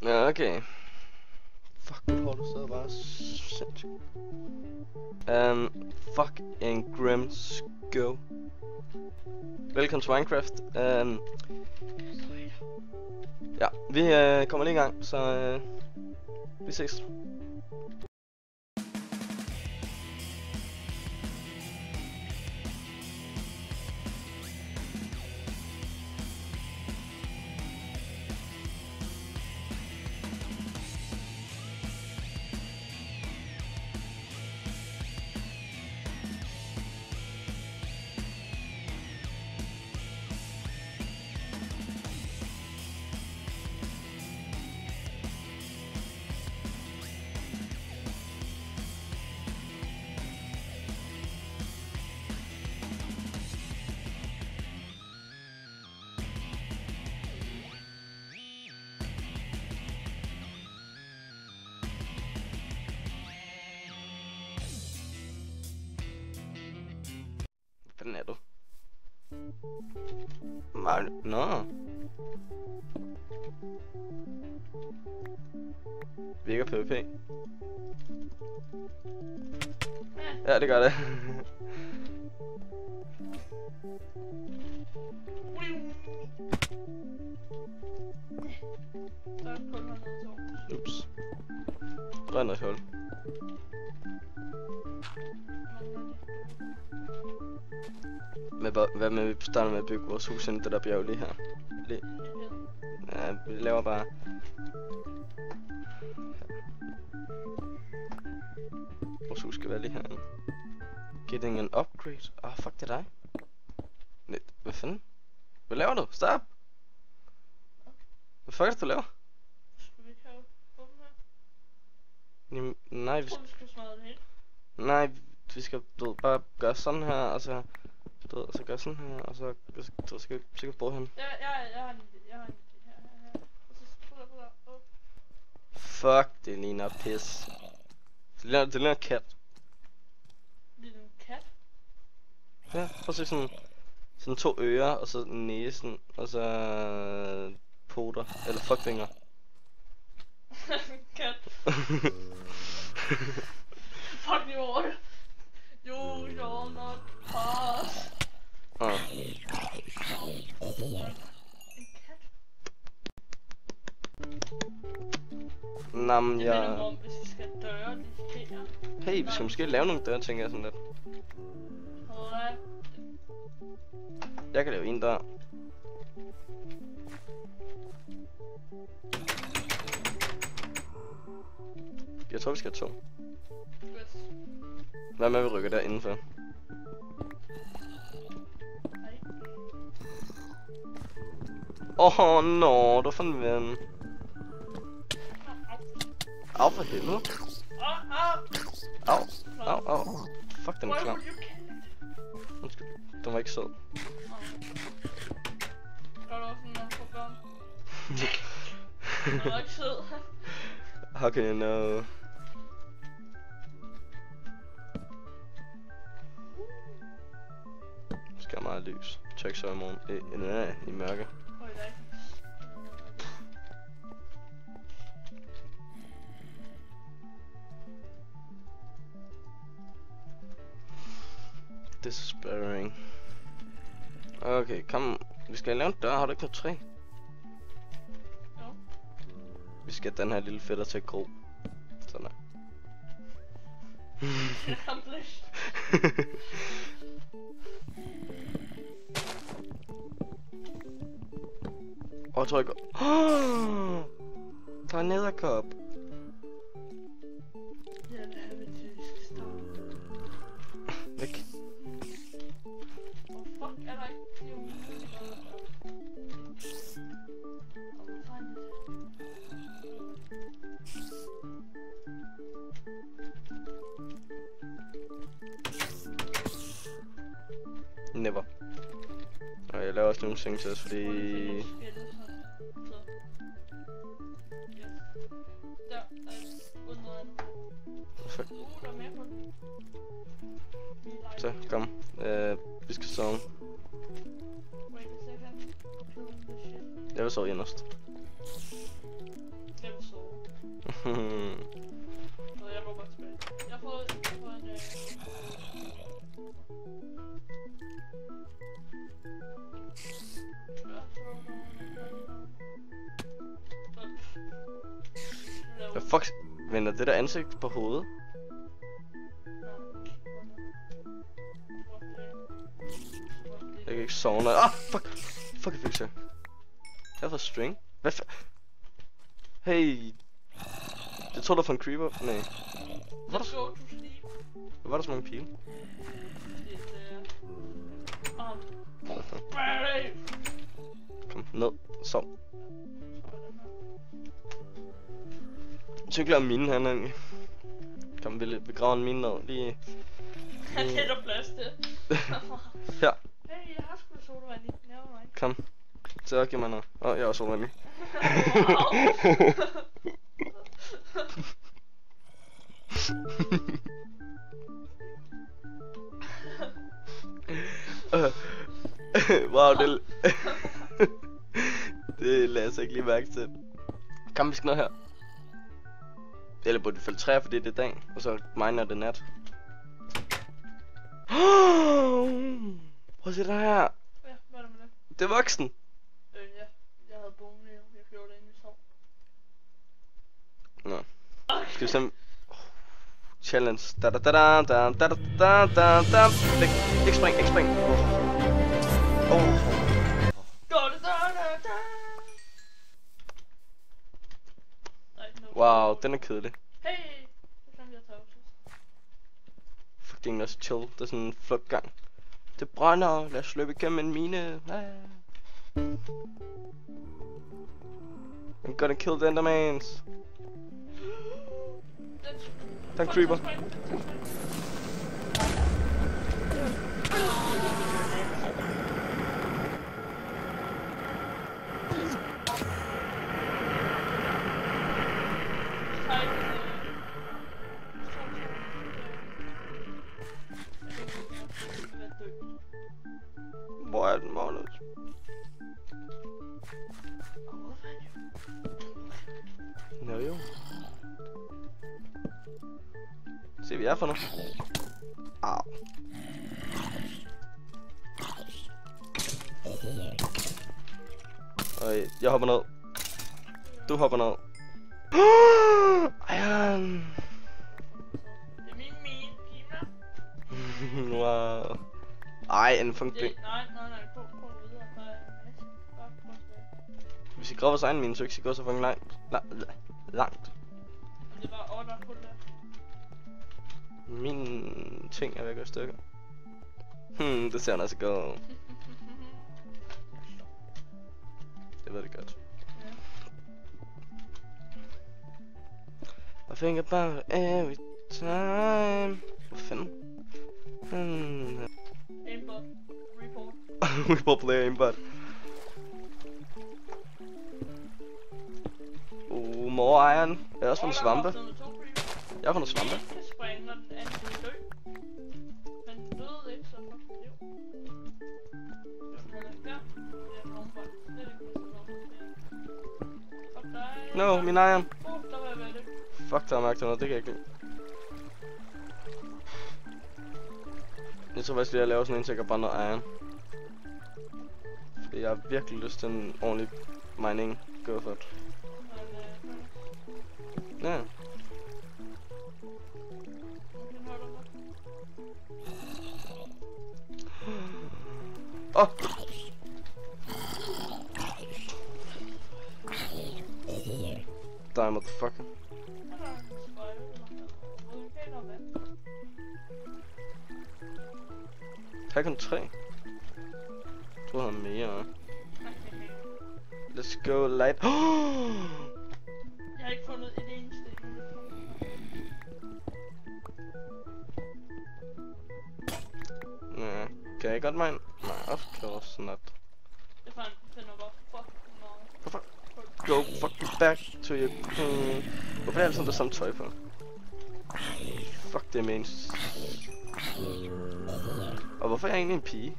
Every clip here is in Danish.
Ja, okay. Fuck, mit hår, du sidder bare sindssygt. Fuck en grim go. Velkommen til Minecraft. Ja, vi kommer lige i gang, så vi ses. Hvordan er du? Nå. Virker PvP? Ja, det gør det. Ups. Der er noget hul. Hvad med vi starter med at bygge vores hus ind i det der bjerg lige her? Ja, vi laver bare... Vores hus skal være lige herinde. Getting an upgrade. Fuck, det er dig. Hvad fanden? Hvad laver du? Stop! Hvad fuck er det, du laver? Skal vi ikke have åben her? Nej, vi skal smadre det hele. Nej, vi skal bare gøre sådan her, og så... og så gør sådan her, og så skal vi sikkert bruge hen. Jeg har en idé, her. Og så putter op. Fuck, det ligner pis. Det ligner en kat. Ligner en kat? Ja, prøv at se sådan 2 ører, og så næsen, og så poter, eller fuckfinger. Kat. Fuck you all. You shall not pass. En kat? Nam, Jeg mener om, hvis vi skal have døre, det her. Hey, vi skal måske lave nogle døre, tænker jeg sådan lidt. Hvad? Jeg kan lave en dør. Jeg tror, vi skal have 2. Hvad med, at vi rykker der indenfor? Nå, du fandt ven. Au for helvede. Au. Fuck, den er klam. Undskyld, den var ikke sød. Gør du også sådan på børn? Den var ikke sød. How can you know? Skal have meget lys. Tjek så i morgen. I mørke. Despairing. Okay, kom. Vi skal lave en dør. Har du ikke noget træ? Jo. Vi skal have den her lille fætter til at gro. Sådan der. Accomplished. Jeg tror ikke. Der er en edderkop. Ja, det er vi skal starte. Væk. Fuck, er der ikke Never. Og jeg laver også nogle ting til os, fordi... Så, kom. Vi skal sove. Jeg vil sove inderst. Jeg vil Så jeg går bare tilbage. Jeg har fået en... Hvad fuck vender det der ansigt på hovedet? Jeg kan ikke sove når... Ah, fuck! Fuck, jeg fik så. Jeg har fået string. Hvad Hey! Jeg tror du var en creeper. Nej. Hvor var der så mange pile? Kom ned. Sov. Cykler om minen han egentlig. Kom, vi begrave en mine ned. Lige... Det er der plads til. Her. Hey, jeg har sgu da sodavand i. Nevermind. Kom. Så giv mig noget. Åh, jeg har også sodavand i. Wow, det lader jeg så ikke lige mærke til. Kom, vi skal ned her. Eller burde vi filtrere, fordi det er dag, og så mine når det er nat. Prøv at se det her. Ja, hvad er der med det? Det er voksen. Ja, jeg havde bogen i. Jeg gjorde det inden vi sov. Nå. Skal vi stemme... Challenge. Da da da da da da da da da. Ikke spring, ikke spring. Wow, den er kedelig. Hey, det er jeg tager også. Fuck, det er også chill. Det er sådan en flugtgang. Det brænder. Lad os løbe igennem en mine. I'm gonna kill the endermans. Den creeper. Hvor er den, Magnus? Nå jo. Se, vi er for noget. Au. Øj, jeg hopper ned. Du hopper ned. Iron. Det er min pina. Wow. Ej, en funky. Nej, gå videre. Der er en masse. Bare prøv at Hvis I graver vores egen mine, så ikke I gå så fucking langt. Langt. det var order på der. Mine ting er ved at gå i stykker. Det ser altså godt. Det ved det godt. I think about it every time. Hvad fanden? Aimbot. Report. Report player aimbot. More iron. Jeg har også fundet svampe. Jeg har fundet svampe. Den kan springe, når den anden vil dø. Men den døde ikke, så fuck det liv. Eller der. Det er en omvej. Det er ikke sådan noget. Fuck dig. No, min iron. Der var jeg ved det. Fuck, der er mærket noget. Det kan jeg ikke lide. Jeg tror faktisk lige, at jeg laver sådan en, så jeg kan brænde noget iron. Fordi jeg har virkelig lyst til en ordentlig mining. Go for it. Ja. Åh! Die, motherfucker. Her kun 3. Jeg tror han har mere. Let's go light. Jeg har ikke fundet et eneste endnu. Ja, kan jeg godt mine? Nej, of course not. Det finder bare fucking meget. Hvorfor? Go fucking back to your... Hvorfor er det sådan, der samme tøj på? Fuck det means. Og hvorfor er jeg egentlig en pige?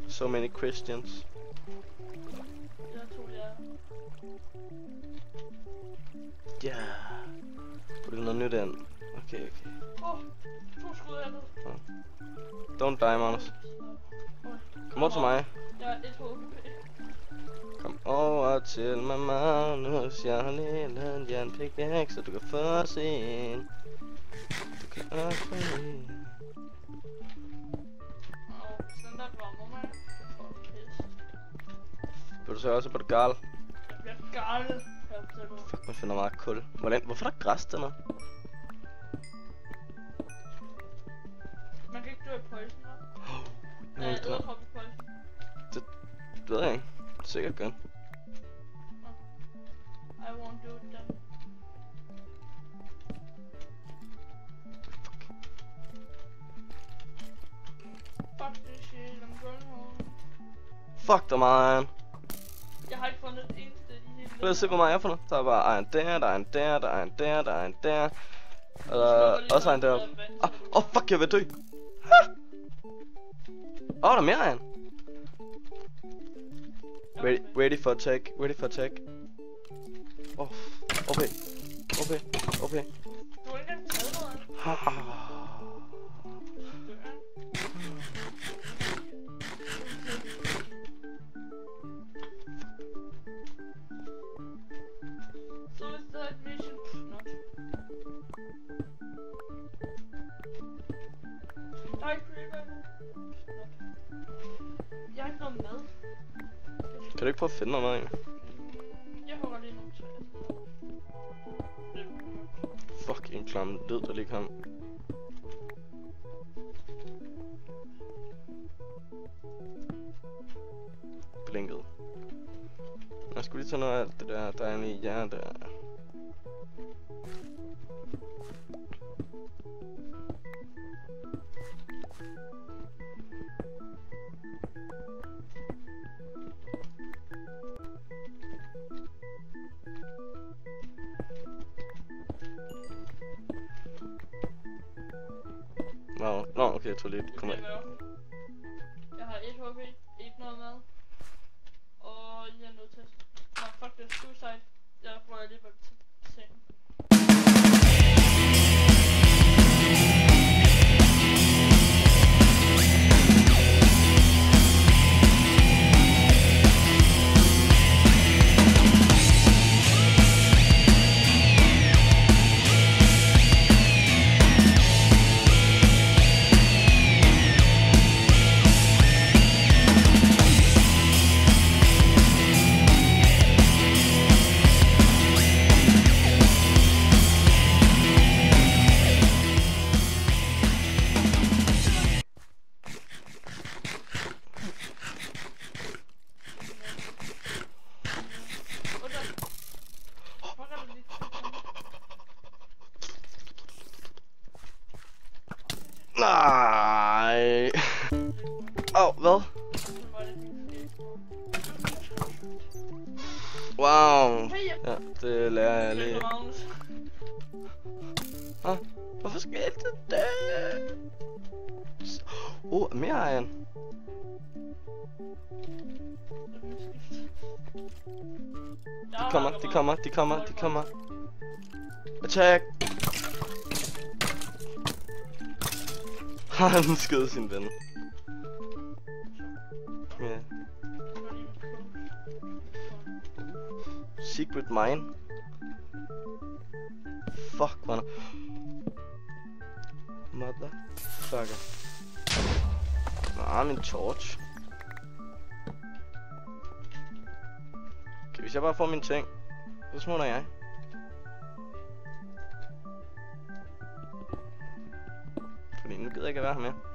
So many questions. Jeg tror, jeg Ja. Putte noget nyt ind. Okay. Åh, 2 skud af det. Don't die, Magnus. Kom over til mig. Jeg er 1 HP. Kom over til mig, Magnus. Jeg har lige lavet en jernpickaxe, så du kan få os ind. Du kan også få ind. Sådan der rammer mig. Jeg får pisse. Vil du så også på det gale? Jeg bliver gal. Fuck, man finder meget kul. Hvorfor er der græs dernede? Man kan ikke dø af poison, hva'? Jeg ved det. poison. Det ved jeg ikke. Sikkert godt. I won't do it then. Fuck this shit, I'm going home. Fuck dig, man. Jeg har ikke fundet det eneste i hele Prøv at se, hvor meget jeg har fundet. Der er bare en der, der er en der, der er en der, der er en der. Og der er også en deroppe. Fuck, jeg vil dø. Der er mere af en. Ready for attack, ready for attack. Okay. Du har ikke engang taget noget. Suicide mission. Not. Nej, creeper. Jeg har ikke noget mad. Kan du ikke prøve at finde noget mad egentlig? Jeg hugger lige nogle træer. Fuck, en klam lyd, der lige kom. Blinket. Jeg skulle lige tage noget af alt det der er inde i jer der. Wow. Nå, okay, jeg tog lidt. Kom af. Jeg har 1 HP, ikke noget mad. Og jeg er nødt til. Nå, fuck det, suicide. Jeg går alligevel til sengen. Nej. Hvad? Wow. Ja, det lærer jeg lige. Hvorfor skete det? Mere iron. De kommer. Attack! Han skød sin ven. Ja. Secret mine. Fuck, man. Motherfucker. Min torch. Okay, hvis jeg bare får mine ting, så smutter jeg. Fordi nu gider jeg ikke at være her mere.